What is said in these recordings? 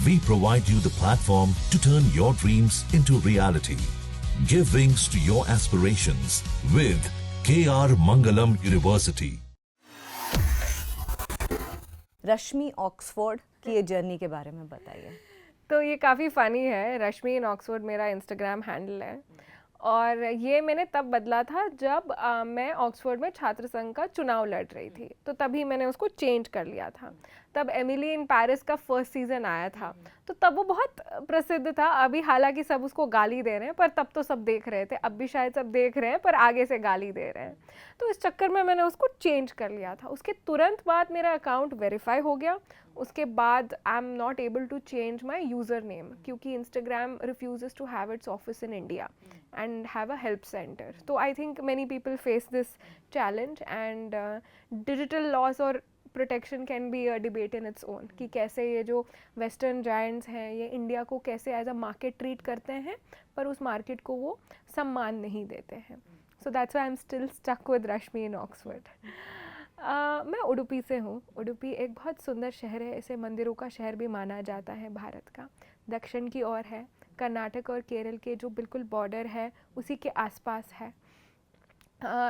We provide you the platform to turn your dreams into reality. Give wings to your aspirations with KR Mangalam University. Rashmi Oxford की ये journey के बारे में बताइए। तो ये काफ़ी फ़नी है। रश्मि इन ऑक्सफोर्ड मेरा इंस्टाग्राम हैंडल है और ये मैंने तब बदला था जब मैं ऑक्सफोर्ड में छात्र संघ का चुनाव लड़ रही थी, तो तभी मैंने उसको चेंज कर लिया था। तब एमिली इन पेरिस का फर्स्ट सीज़न आया था, तो तब वो बहुत प्रसिद्ध था। अभी हालांकि सब उसको गाली दे रहे हैं, पर तब तो सब देख रहे थे। अब भी शायद सब देख रहे हैं, पर आगे से गाली दे रहे हैं। तो इस चक्कर में मैंने उसको चेंज कर लिया था। उसके तुरंत बाद मेरा अकाउंट वेरीफाई हो गया। उसके बाद I am not able to change my user name, क्योंकि Instagram refuses to have its office in India and have a help center. So I think many people face this challenge, and digital laws or protection can be a debate in its own कि कैसे ये जो western giants हैं ये India को कैसे as a market treat करते हैं, पर उस मार्केट को वो सम्मान नहीं देते हैं. So that's why I am still stuck with Rashmi in Oxford. मैं उडुपी से हूँ. उडुपी एक बहुत सुंदर शहर है. इसे मंदिरों का शहर भी माना जाता है भारत का. दक्षिण की ओर है. कर्नाटक और केरल के जो बिल्कुल बॉर्डर है उसी के आसपास है.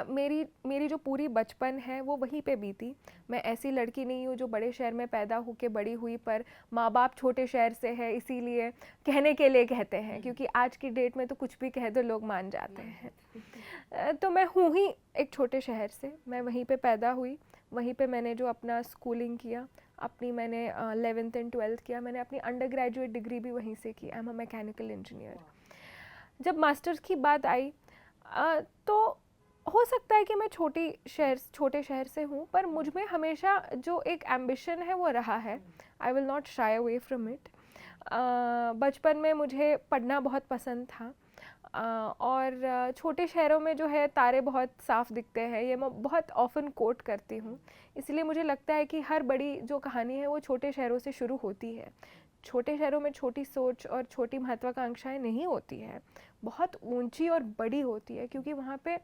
मेरी जो पूरी बचपन है वो वहीं पे बीती. मैं ऐसी लड़की नहीं हूँ जो बड़े शहर में पैदा होके बड़ी हुई, पर माँ बाप छोटे शहर से है इसीलिए कहने के लिए कहते हैं, क्योंकि आज की डेट में तो कुछ भी कह दो लोग मान जाते हैं. तो मैं हूँ ही एक छोटे शहर से. मैं वहीं पे पैदा हुई. वहीं पे मैंने जो अपना स्कूलिंग किया, अपनी मैंने 11th एंड 12th किया. मैंने अपनी अंडर ग्रेजुएट डिग्री भी वहीं से की. I am a mechanical engineer. जब मास्टर्स की बात आई तो हो सकता है कि मैं छोटे शहर से हूँ, पर मुझ में हमेशा जो एक एम्बिशन है वो रहा है. I will not shy away from it. बचपन में मुझे पढ़ना बहुत पसंद था. और छोटे शहरों में जो है तारे बहुत साफ दिखते हैं, ये मैं बहुत ऑफन कोट करती हूँ. इसलिए मुझे लगता है कि हर बड़ी जो कहानी है वो छोटे शहरों से शुरू होती है. छोटे शहरों में छोटी सोच और छोटी महत्वाकांक्षाएं नहीं होती है, बहुत ऊंची और बड़ी होती है, क्योंकि वहाँ पे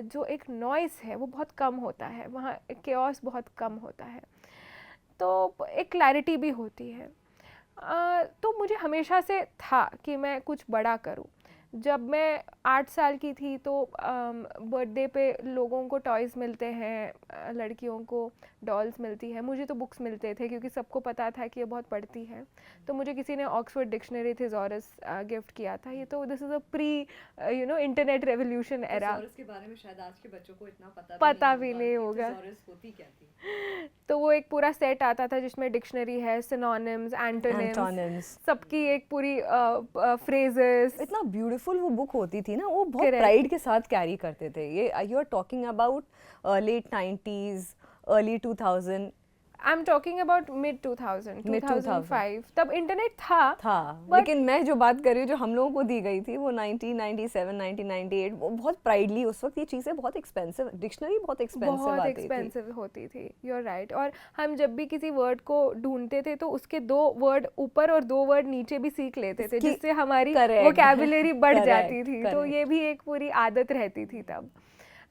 जो एक नॉइस है वो बहुत कम होता है. वहाँ केओस बहुत कम होता है, तो एक क्लैरिटी भी होती है. तो मुझे हमेशा से था कि मैं कुछ बड़ा करूं. जब मैं 8 साल की थी तो बर्थडे पे लोगों को टॉयज़ मिलते हैं, लड़कियों को डॉल्स मिलती है. मुझे तो बुक्स मिलते थे क्योंकि सबको पता था कि ये बहुत पढ़ती है. तो मुझे किसी ने ऑक्सफोर्ड डिक्शनरी थिसॉरस गिफ्ट किया था. ये तो this is a pre internet revolution era. के बारे में शायद आज के बच्चों को इतना पता भी नहीं होगा. होती क्या थी. तो वो एक पूरा सेट आता था जिसमें डिक्शनरी है, सिनोनिम्स, एंटोनिम्स, सबकी एक पूरी फ्रेजेस. इतना ब्यूटीफुल वो बुक होती थी ना, वो बहुत प्राइड के साथ कैरी करते थे. ये you are talking about late 90s, early 2000. I am talking about mid 2005. तब इंटरनेट था लेकिन मैं जो बात कर रही हूँ जो हम लोगों को दी गई थी वो 1997, 1998. वो बहुत प्राइडली उस वक्त ये चीज़ें बहुत एक्सपेंसिव, डिक्शनरी बहुत एक्सपेंसिव होती थी. You are right. और हम जब भी किसी वर्ड को ढूंढते थे तो उसके 2 वर्ड ऊपर और 2 वर्ड नीचे भी सीख लेते थे, जिससे हमारी वोकैबुलरी बढ़ जाती थी. तो ये भी एक पूरी आदत रहती थी तब.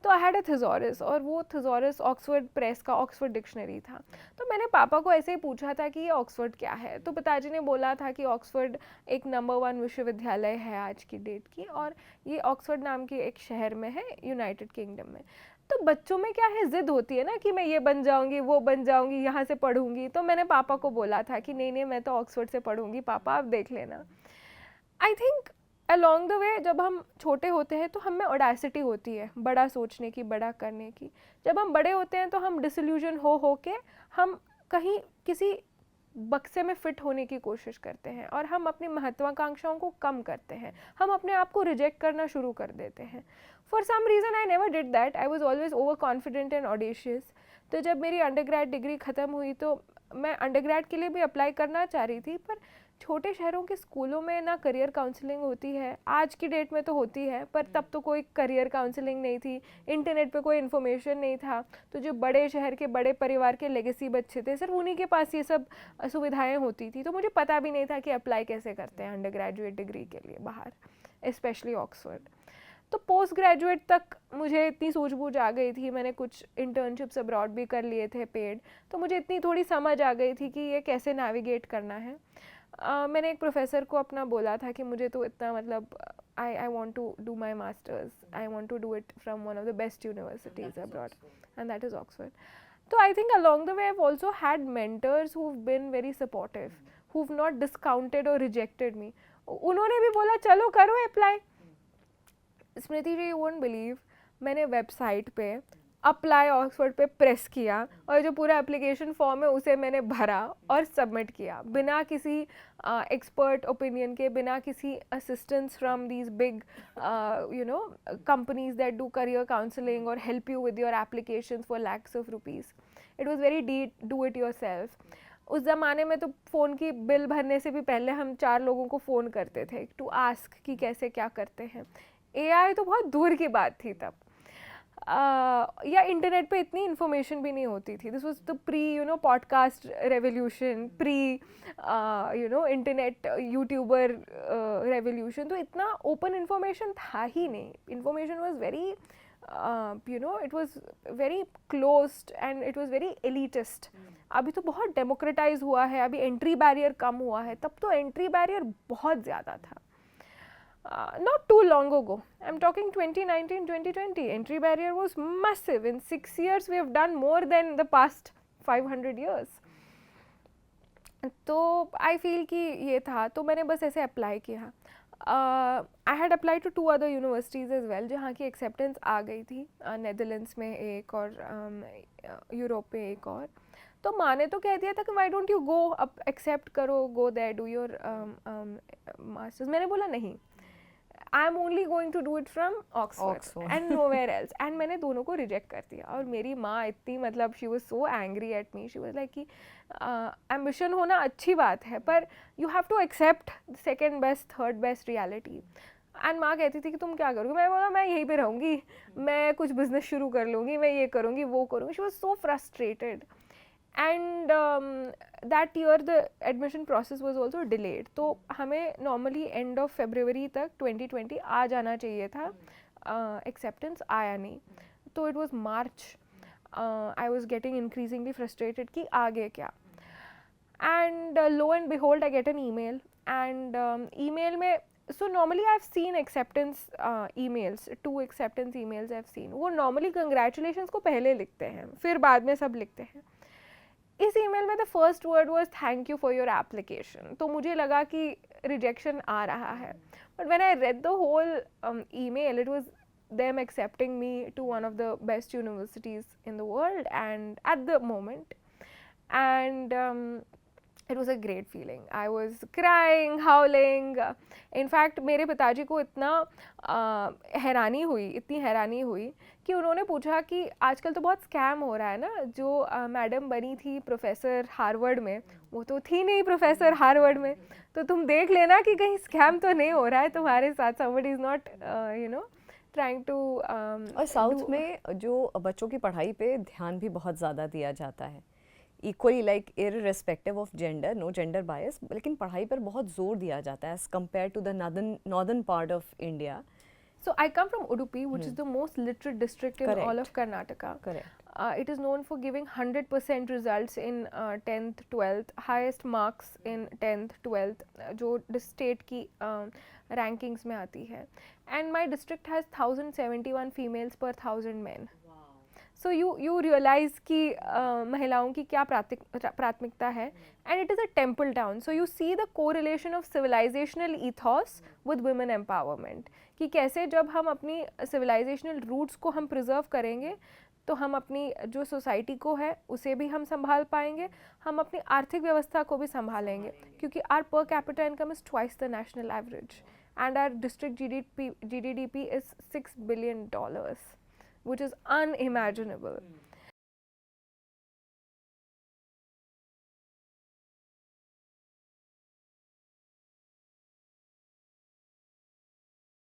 तो आई हैड अ थिसॉरस, और वो थिसॉरस ऑक्सफोर्ड प्रेस का ऑक्सफोर्ड डिक्शनरी था. तो मैंने पापा को ऐसे ही पूछा था कि ये ऑक्सफोर्ड क्या है. तो पिताजी ने बोला था कि ऑक्सफोर्ड एक नंबर 1 विश्वविद्यालय है आज की डेट की, और ये ऑक्सफोर्ड नाम के एक शहर में है, यूनाइटेड किंगडम में. तो बच्चों में क्या है, जिद होती है ना कि मैं ये बन जाऊंगी, वो बन जाऊंगी, यहाँ से पढ़ूंगी. तो मैंने पापा को बोला था कि नहीं मैं तो ऑक्सफोर्ड से पढ़ूंगी पापा, आप देख लेना. I think along the way जब हम छोटे होते हैं तो हम में ऑडेसिटी होती है बड़ा सोचने की, बड़ा करने की. जब हम बड़े होते हैं तो हम डिसल्यूजन हो के हम कहीं किसी बक्से में फिट होने की कोशिश करते हैं, और हम अपनी महत्वाकांक्षाओं को कम करते हैं. हम अपने आप को रिजेक्ट करना शुरू कर देते हैं. For some reason I never did that. I was always over confident and audacious. तो जब मेरी अंडरग्रेड डिग्री ख़त्म हुई तो मैं अंडरग्रेड के लिए भी अप्लाई करना चाह रही थी, पर छोटे शहरों के स्कूलों में ना करियर काउंसलिंग होती है. आज की डेट में तो होती है, पर तब तो कोई करियर काउंसलिंग नहीं थी. इंटरनेट पे कोई इन्फॉर्मेशन नहीं था. तो जो बड़े शहर के बड़े परिवार के लेगेसी बच्चे थे, सिर्फ उन्हीं के पास ये सब सुविधाएं होती थी. तो मुझे पता भी नहीं था कि अप्लाई कैसे करते हैं अंडर ग्रेजुएट डिग्री के लिए बाहर, स्पेशली ऑक्सफोर्ड. तो पोस्ट ग्रेजुएट तक मुझे इतनी सूझबूझ आ गई थी. मैंने कुछ इंटर्नशिप्स अब्रॉड भी कर लिए थे पेड. तो मुझे इतनी थोड़ी समझ आ गई थी कि ये कैसे नेविगेट करना है. मैंने एक प्रोफेसर को अपना बोला था कि मुझे तो इतना मतलब I want to do my masters. I want to do it from one of the best universities abroad, and that is Oxford. So I think along the way I've also had mentors who've been very supportive, who've not discounted or rejected me. उन्होंने भी बोला चलो करो apply. Smriti ji, you won't believe, मैंने website पे apply Oxford पे press किया और जो पूरा एप्लीकेशन फॉर्म है उसे मैंने भरा और सबमिट किया बिना किसी एक्सपर्ट ओपिनियन के, बिना किसी assistance from these big you know companies that do career counselling और help you with your application for lakhs of rupees. It was very do it yourself. उस ज़माने में तो फ़ोन की बिल भरने से भी पहले हम 4 लोगों को फ़ोन करते थे टू आस्क कि कैसे क्या करते हैं. AI तो बहुत दूर की बात थी तब. या इंटरनेट पे इतनी इन्फॉर्मेशन भी नहीं होती थी. This was the pre you know podcast revolution, pre you know internet YouTuber revolution. तो इतना ओपन इन्फॉर्मेशन था ही नहीं. Information was very you know it was very closed end it was very elitist. अभी तो बहुत डेमोक्रेटाइज हुआ है, अभी एंट्री बैरियर कम हुआ है. तब तो एंट्री बैरियर बहुत ज़्यादा था. Not too long ago, I'm talking 2019, 2020, entry barrier was massive. In 6 years we have done more than the past 500 years. तो I feel कि ये था, तो मैंने बस ऐसे अप्लाई किया. I had applied to 2 other universities as well, जहाँ की एक्सेप्टेंस आ गई थी. नेदरलैंड्स में एक और यूरोप में एक और. तो माँ ने तो कह दिया था कि why don't you go, अब एक्सेप्ट करो, go there, do your masters. मैंने बोला नहीं, I'm only going to do it from Oxford and nowhere else. And मैंने दोनों को रिजेक्ट कर दिया. और मेरी माँ इतनी मतलब she was so angry at me. She was like कि ambition होना अच्छी बात है, पर you have to accept second best, third best reality. And माँ कहती थी कि तुम क्या करोगी. मैं बोला मैं यहीं पे रहूँगी, मैं कुछ बिजनेस शुरू कर लूँगी, मैं ये करूँगी वो करूँगी. She was so frustrated. And that year the admission process was also delayed. तो हमें normally end of February तक 2020 आ जाना चाहिए था. Acceptance आया नहीं. तो it was March. I was getting increasingly frustrated कि आगे क्या. And lo and behold I get an email. And email में, so normally I've seen acceptance emails, 2 acceptance emails I've seen. वो normally congratulations को पहले लिखते हैं, फिर बाद में सब लिखते हैं. इस ईमेल में the first word was thank you for your application. तो मुझे लगा कि रिजेक्शन आ रहा है. But when I read the whole email, it was them accepting me to one of the best universities in the world and at the moment. And it was a great feeling. I was crying, howling. In fact मेरे पिताजी को इतनी हैरानी हुई कि उन्होंने पूछा कि आजकल तो बहुत स्कैम हो रहा है ना. जो मैडम बनी थी प्रोफेसर हार्वर्ड में, वो तो थी नहीं प्रोफेसर हार्वर्ड में. तो तुम देख लेना कि कहीं स्कैम तो नहीं हो रहा है तुम्हारे साथ. somebody is not you know trying to और साउथ में जो बच्चों की पढ़ाई पे ध्यान भी बहुत ज़्यादा दिया जाता है. Equally like irrespective of gender, no gender bias, लेकिन पढ़ाई पर बहुत जोर दिया जाता है as compared to the northern part of India. So I come from Udupi, which is the most literate district in all of Karnataka. Correct. It is known for giving 100% results in 10th, 12th, highest marks in 10th, 12th, जो state की rankings में आती है. And my district has 1071 females per 1000 men. So you realize कि महिलाओं की क्या प्राथमिकता है. And it is a temple town. So you see the correlation of civilizational ethos with women empowerment. कि कैसे जब हम अपनी civilizational roots को हम preserve करेंगे तो हम अपनी जो सोसाइटी को है उसे भी हम संभाल पाएंगे, हम अपनी आर्थिक व्यवस्था को भी संभालेंगे. क्योंकि our per capita income is twice the national average. And our district GDP is $6 billion. Which is unimaginable.